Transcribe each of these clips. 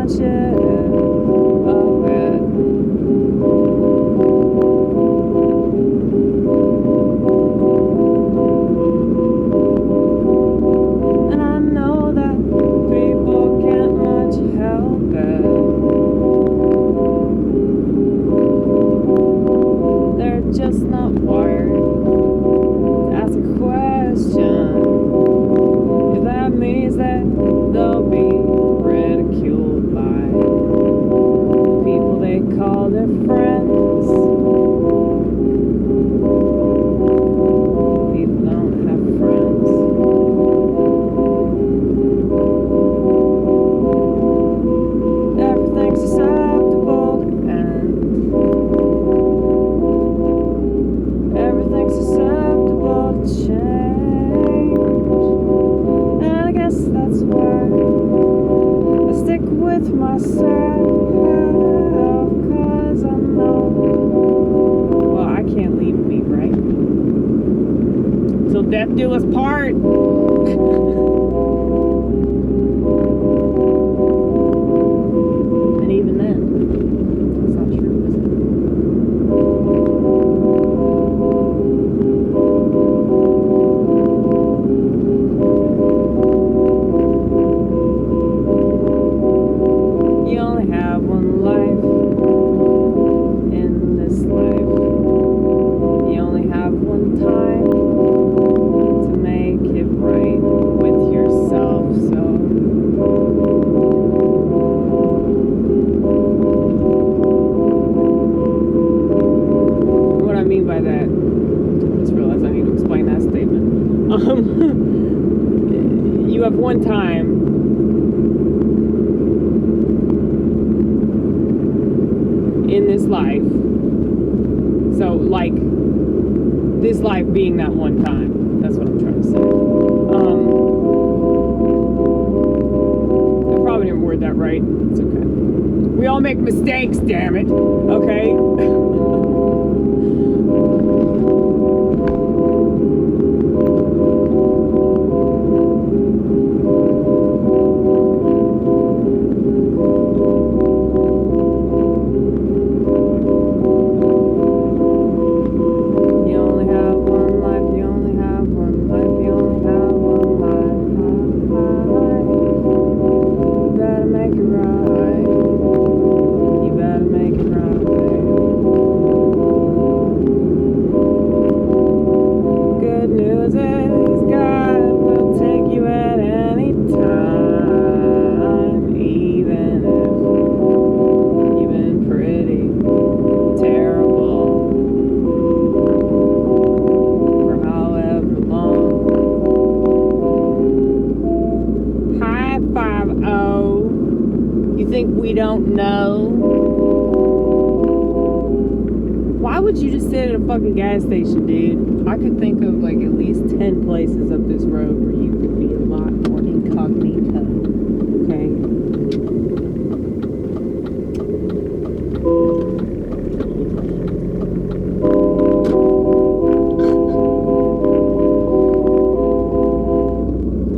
conscious of it. And I know that people can't much help it. They're just not wired to ask a question. If that means that they'll be ridiculed by the people they call their friends. People don't have friends. Everything's susceptible to end. Everything's susceptible to change. And I guess that's why I stick with myself, 'cause I know, well, I can't leave me, right? Till death do us part. And even then, that's not true, is it? You only have one life in this life. You only have one time to make it right with yourself. So what I mean by that, I just realized I need to explain that statement. You have one time in this life. So, like, this life being that one time. That's what I'm trying to say. I probably didn't word that right. It's okay. We all make mistakes, damn it. Okay? We don't know. Why would you just sit at a fucking gas station, dude? I could think of like at least 10 places up this road where you could be a lot more incognito. Okay?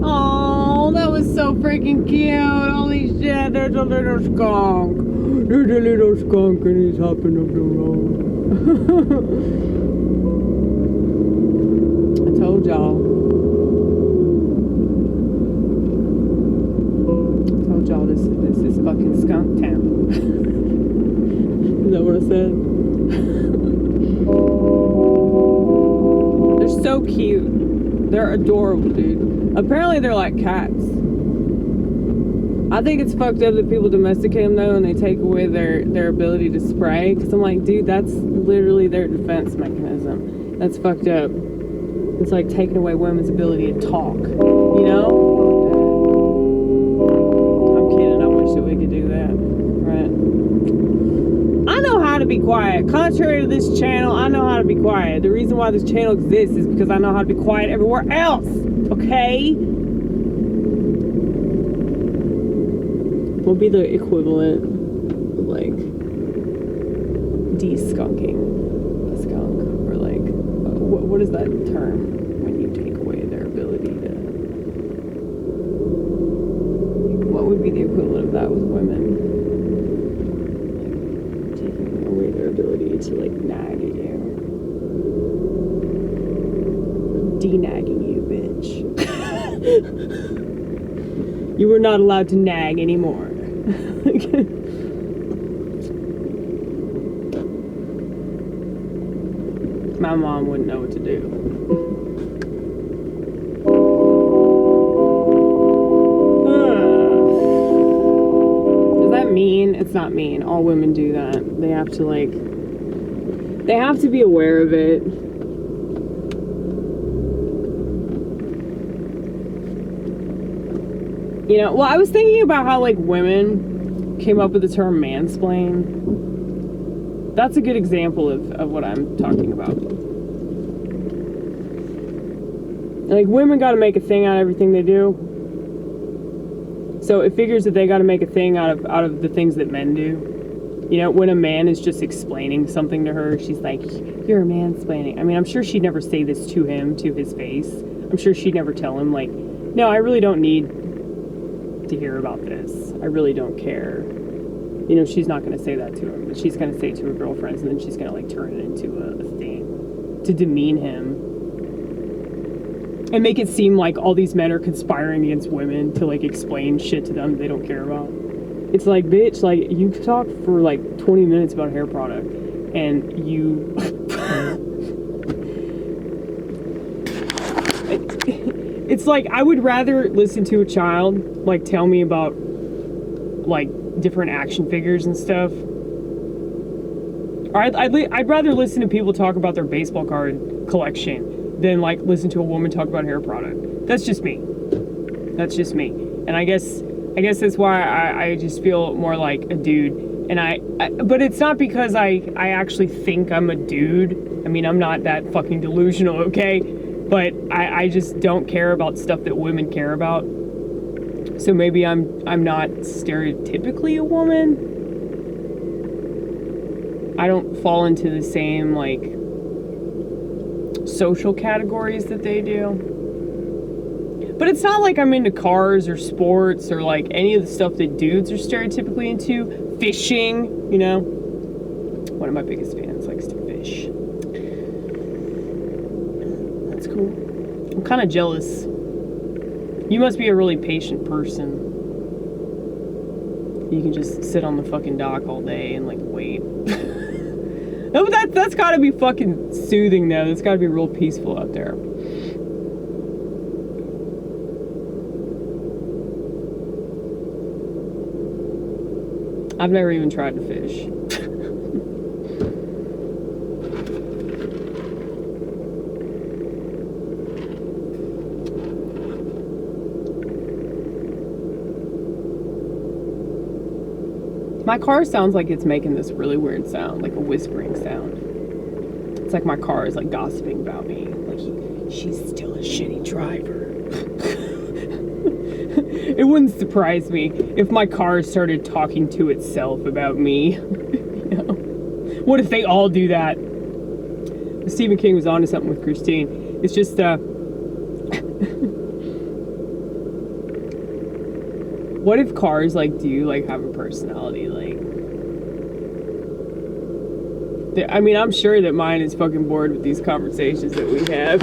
Oh, that was so freaking cute. Holy shit, there's a little skunk. There's a little skunk and he's hopping up the road. I told y'all. This is fucking skunk town. Is that what I said? They're so cute. They're adorable, dude. Apparently they're like cats. I think it's fucked up that people domesticate them though and they take away their ability to spray. Because I'm like, dude, that's literally their defense mechanism. That's fucked up. It's like taking away women's ability to talk. You know? I'm kidding. I wish that we could do that. Right? I know how to be quiet. Contrary to this channel, I know how to be quiet. The reason why this channel exists is because I know how to be quiet everywhere else. Okay? What would be the equivalent of like de-skunking a skunk? Or like, what is that term when you take away their ability to, like, what would be the equivalent of that with women. Taking away their ability to, like, nag at you. De-nagging you, bitch. You were not allowed to nag anymore. My mom wouldn't know what to do. Is that mean? It's not mean. All women do that. They have to, like, they have to be aware of it. You know, well, I was thinking about how, like, women came up with the term mansplain. That's a good example of what I'm talking about. Like, women got to make a thing out of everything they do. So it figures that they got to make a thing out of the things that men do. You know, when a man is just explaining something to her, she's like, "You're mansplaining." I mean, I'm sure she'd never say this to him, to his face. I'm sure she'd never tell him, like, "No, I really don't need to hear about this. I really don't care." You know, she's not going to say that to him, but she's going to say it to her girlfriends, and then she's going to, like, turn it into a thing to demean him and make it seem like all these men are conspiring against women to, like, explain shit to them they don't care about. It's like, bitch, like, you talk for, like, 20 minutes about a hair product, and you... It's like, I would rather listen to a child, like, tell me about, like, different action figures and stuff. Or I'd rather listen to people talk about their baseball card collection than, like, listen to a woman talk about a hair product. That's just me. That's just me. And I guess that's why I just feel more like a dude. And but it's not because I actually think I'm a dude. I mean, I'm not that fucking delusional, okay? But I just don't care about stuff that women care about. So maybe I'm not stereotypically a woman. I don't fall into the same, like, social categories that they do. But it's not like I'm into cars or sports or, like, any of the stuff that dudes are stereotypically into. Fishing, you know. One of my biggest fans likes to fish. That's cool. I'm kind of jealous. You must be a really patient person. You can just sit on the fucking dock all day and, like, wait. No, but that's gotta be fucking soothing, though. That's gotta be real peaceful out there. I've never even tried to fish. My car sounds like it's making this really weird sound, like a whispering sound. It's like my car is, like, gossiping about me. Like, she's still a shitty driver. It wouldn't surprise me if my car started talking to itself about me. You know? What if they all do that? Stephen King was onto something with Christine. It's just, what if cars, like, do, like, have a personality? Like, I mean, I'm sure that mine is fucking bored with these conversations that we have.